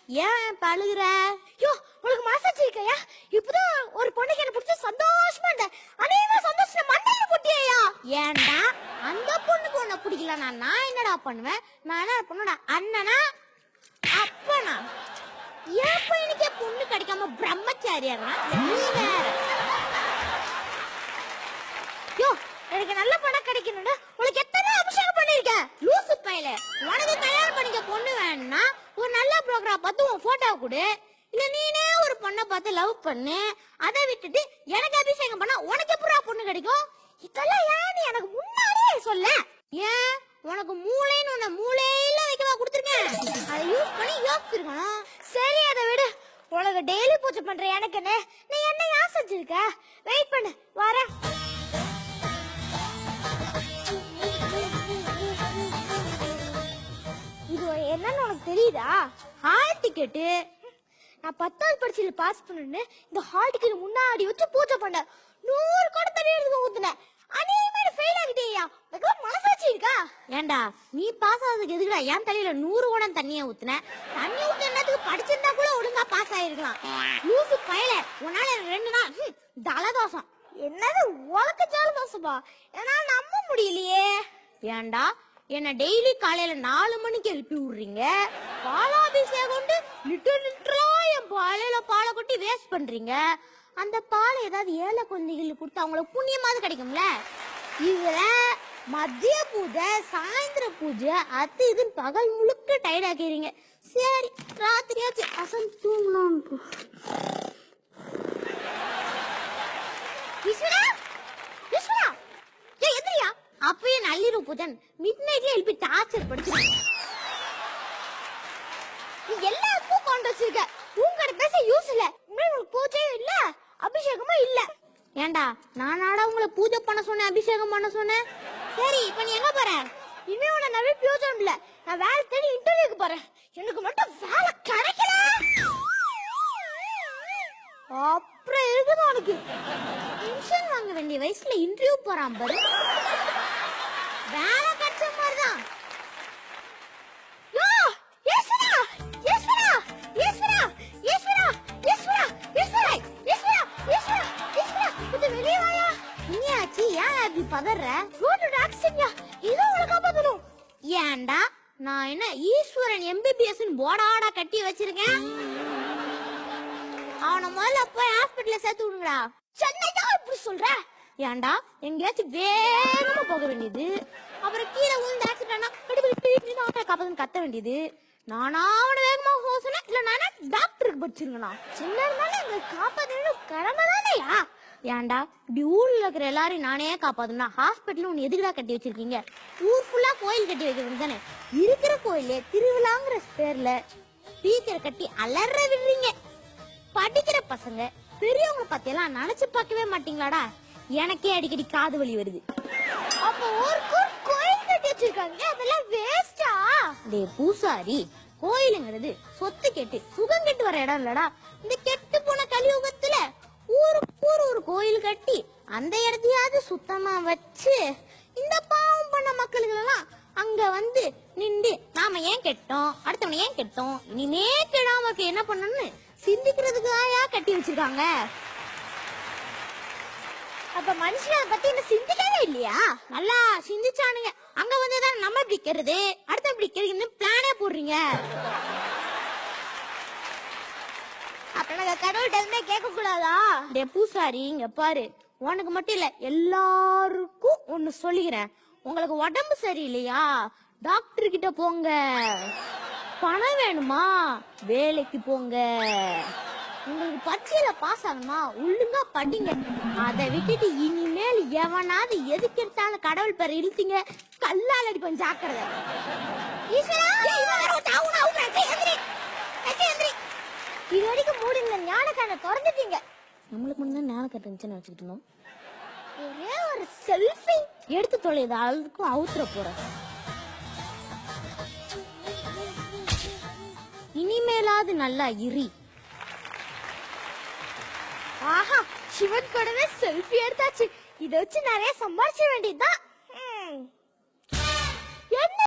ஏன் பழுகுற? யோ உனக்கு மனசாட்சி இருக்கையா? இப்பதான் ஒரு பொண்ணுக்கு என்ன பிடிச்ச சந்தோஷமா இருந்த அநேக சந்தோஷம் மண்டையில போட்டியா? ஏன்டா அந்த பொண்ணுக்கு உன்னை பிடிக்கலனா நான் என்னடா பண்ணுவேன்? நான் என்ன பொண்ணோட அண்ணனா அப்பனா? என் பையனுக்கே பொண்ணு கிடைக்காம பிரம்மச்சாரியா? நீ வேற. யோ எனக்கு நல்ல பணம் கிடைக்கணும்னு உனக்கு எத்தனை அபிஷேகம் பண்ணிருக்க? லூசு பையல, உனக்கு கல்யாணம் பண்ணிக்க பொண்ணு வேணும்னா ஒரு நல்ல ப்ரோக்ராம் பார்த்து உன் போட்டோ கொடு, இல்ல நீனே ஒரு பொண்ணை பார்த்து லவ் பண்ணு. அதை விட்டுட்டு எனக்கு அபிஷேகம் பண்ணா உனக்கு எப்படா பொண்ணு கிடைக்கும்? இதெல்லாம் ஏன் நீ எனக்கு முன்னாடியே சொல்ல? ஏன் உனக்கு மூளைன்னு உன்னை மூளையில வைக்கவா கொடுத்துருக்கேன்? அதை யூஸ் பண்ணி யோசிச்சிருக்கணும். சரி அதை விடு. உனக்கு டெய்லி பூஜை பண்ற எனக்குன்னு நீ என்ன யோசிச்சிருக்க? வெயிட் பண்ணு, வரேன். இது என்னன்னு உனக்கு தெரியுதா? Hall ticket. நான் 10வது பரீட்சையில பாஸ் பண்ணணும்னு இந்த ஹால் டிக்கெட் முன்னாடி வச்சு பூஜை பண்ணேன். 100 குடம் தண்ணி எடுத்து ஊத்துனேன். அநேகமா ஃபெயில் ஆகிட்டேயா? உனக்கு மனசாட்சி இருக்கா? ஏண்டா நீ பாஸ் ஆகிறதுக்கு எதுக்குடா என் தலையில 100 குடம் தண்ணியை ஊத்துன? தண்ணி ஊத்த என்னத்துக்கு? படிச்சிருந்தா கூட ஒழுங்கா பாஸ் ஆயிருக்கலாம். லூசு பயல, உன்னால 2 நாள் தலதோஷம். என்னது உனக்கு ஜலதோஷமா? என்னால நம்ப முடியலையே. ஏண்டா என்ன டெய்லி காலையில 4 மணிக்கு எழுப்பி விடுறீங்க, பாலாபிஷேகம் லிட்டர் லிட்டரா என் பாலையில பாலை கொட்டி வேஸ்ட் பண்றீங்க. அந்த பாலை ஏதாவது ஏழை குழந்தைகளுக்கு கொடுத்து அவங்களுக்கு புண்ணியமாவது கிடைக்கும்ல. இதுல மதிய பூஜை, சாயந்தர பூஜை, அது இதுன்னு பகல் முழுக்க டயர்ட் ஆக்கிறீங்க. சரி ராத்திரியாச்சு அசந்து தூங்கலாம். அப்பயே நள்ளிரவு பூஜன் மிட் நைட்ல எழுப்பி டார்ச்சர் படிச்சிருக்க. நீ எல்லாருக்கும் கொண்டு வச்சிருக்க. உங்ககிட்ட பேச யூஸ் இல்ல. உங்களுக்கு பூஜையும் இல்ல, அபிஷேகமும் இல்ல. ஏண்டா நானாடா உங்களை பூஜை பண்ண சொன்னேன், அபிஷேகம் பண்ண சொன்னேன்? சரி இப்ப நீ எங்க போற? இனிமே உன்னை நம்பி பிரயோஜனம் இல்ல. நான் வேலை தேடி இன்டர்வியூக்கு போறேன். எனக்கு மட்டும் வேலை கிடைக்கல அப்புறம் இருக்குது உனக்கு. டென்ஷன் வாங்க வேண்டிய வயசுல இன்டர்வியூ போறான் பாரு. வேலை கிடைச்ச மாதிரிதான். ஏண்டா நான் என்ன ஈஸ்வரன் MBBS போடாடா கட்டி வச்சிருக்கேன்? அவனை முதல்ல போய் ஹாஸ்பிட்டல்ல சேர்த்து விடுங்கடா. சென்னை தான் இப்படி சொல்ற? ஏண்டா எங்கேயாச்சும் வேகமா போக வேண்டியது, அப்புறம் கீழே விழுந்து ஆக்சிடென்ட்னா காப்பாதுன்னு கத்த வேண்டியது. நானா அவனை வேகமா ஹோசன இல்ல நானா டாக்டருக்கு படிச்சிருக்கா? சின்ன இருந்தாலும் எங்க காப்பாத்தணும் கடமை தானேயா? ஏன்டா இப்படி ஊர்ல இருக்கிற எல்லாரையும் நானே காப்பாத்தணும்னா ஹாஸ்பிட்டல் ஒன்னு எதுக்குடா கட்டி வச்சிருக்கீங்க? ஊர் ஃபுல்லா கோயில் கட்டி வைக்க வேண்டியது தானே. இருக்கிற கோயிலே திருவிழாங்கிற பேர்ல ஸ்பீக்கர் கட்டி அலற விடுறீங்க. படிக்கிற பசங்க பெரியவங்க பத்தியெல்லாம் நினைச்சு பார்க்கவே மாட்டீங்களாடா? எனக்கே அடிக்கடி காது வலி வருது. அப்ப ஊருக்கு கோயில் கட்டி வச்சிருக்காங்க, அதெல்லாம் வேஸ்டா? டேய் பூசாரி, கோயிலுங்கிறது சொத்து கெட்டு சுகம் கெட்டு வர இடம் இல்லடா. இந்த கெட்டு போன கலியுகத்துல ஊருக்கு ஒரு கோயில் கட்டி அந்த இடத்தையாவது சுத்தமா வச்சு இந்த பாவம் பண்ண மக்களுக்கு எல்லாம் அங்க வந்து நின்று நாம ஏன் கெட்டோம், அடுத்தவனை ஏன் கெட்டோம், இனிமே கெடாம என்ன பண்ணணும்னு சிந்திக்கிறதுக்காயா கட்டி வச்சிருக்காங்க. அப்ப மனுஷனை பத்தி என்ன சிந்திக்கவே இல்லையா? நல்லா சிந்திச்சானுங்க. அங்க வந்துதான் நம்ம இப்படி கெடுது அடுத்த இப்படி கெடுக்குன்னு பிளானே போடுறீங்க. அப்ப நாங்க கடவுள்கிட்ட இருந்தே கேட்க கூடாதா? டே பூசாரி, இங்க பாரு, உனக்கு மட்டும் இல்ல எல்லாருக்கும் ஒன்னு சொல்லிக்கிறேன். உங்களுக்கு உடம்பு சரியில்லையா டாக்டர் கிட்ட போங்க. பணம் வேணுமா வேலைக்கு போங்க. உங்களுக்கு பரீட்சையில பாஸ் ஆகணுமா ஒழுங்கா படிங்க. அதை விட்டுட்டு இனிமேல் எவனாவது எதுக்கு எடுத்தாலும் கடவுள் பேர் இழுத்தீங்க கல்லால் அடிப்பேன், ஜாக்கிரதை. இது வரைக்கும் மூடிங்க ஞானக்கான திறந்துட்டீங்க. நம்மளுக்கு முன்னாடி ஞான கட்டு இருந்துச்சுன்னு வச்சுக்கிட்டு இருந்தோம். ஒரே ஒரு செல்ஃபி எடுத்து தொலைது அதுக்கும் அவுத்துற போற. இனிமேலாவது நல்லா இரி. ஆஹா, சிவன் கூடவே செல்ஃபி எடுத்தாச்சு. இத வச்சு நிறைய சம்பாதிச்ச வேண்டியதுதான்.